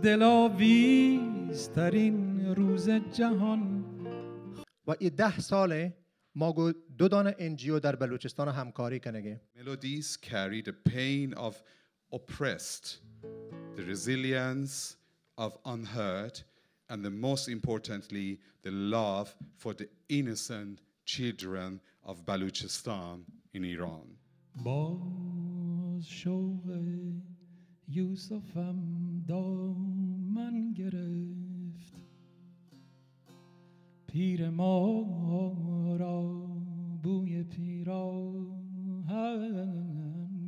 دلاویزترین روز جهان. و این 10 ساله ما 2 دانه NGO در بلوچستان همکاری کنگه. Melodies carry the pain of oppressed, the resilience of unheard, and the most importantly, the love for the innocent children of Baluchistan in Iran. باز شوق یوسفم دامن گرفت، پیر ما را بوی پیراهن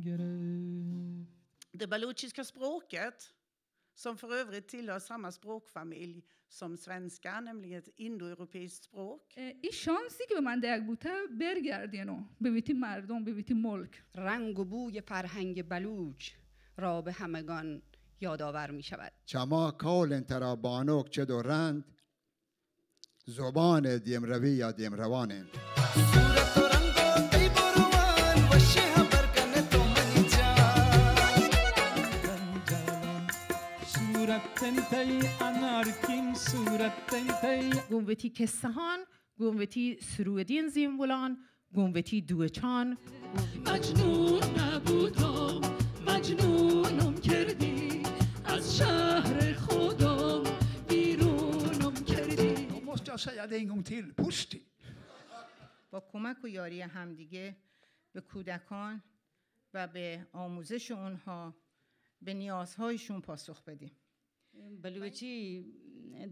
گرفت. Det baluchiska språket, som för övrigt tillhör samma språkfamilj som svenska, nämligen ett indoeuropeiskt språk. این شانسی که به من دق بوده برگردین و ببیتی مردم ببیتی ملک. رنگ و بوی فرهنگ بلوچ را به همگان یادآور می شود. چما کولن ترا بانوک چه دورند زبان دیم روی یا دیم روانه. گونوتی کسهان، گونوتی سرودین زیمولان، گونوتی دوچان. مجنون نبودم، مجنونم کردی، از شهر خودم بیرونم کردی. måste jag säga det en gång till. Pusti. با کمک و یاری همدیگه به کودکان و به آموزش اونها به نیازهایشون پاسخ بدیم. بلوچی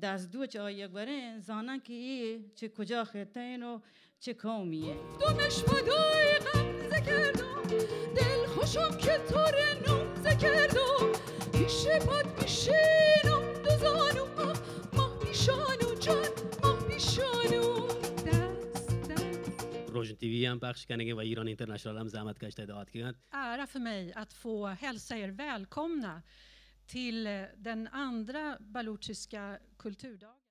دست دو چه یک بره زانن که ای چه کجا خطین و چه قومیه. دمش فدای غمزه کردم، دل خوشم که طور نمزه کردم، پیش پاد میشینم دو زانو، ماه پیشانو جان ماه پیشانو. روشن تیوی هم پخش کنگه و ایران اینترنشنال هم زحمت کشته دعات کنند. Ära för mig att få hälsa er välkomna till den andra baluchiska kulturdagen.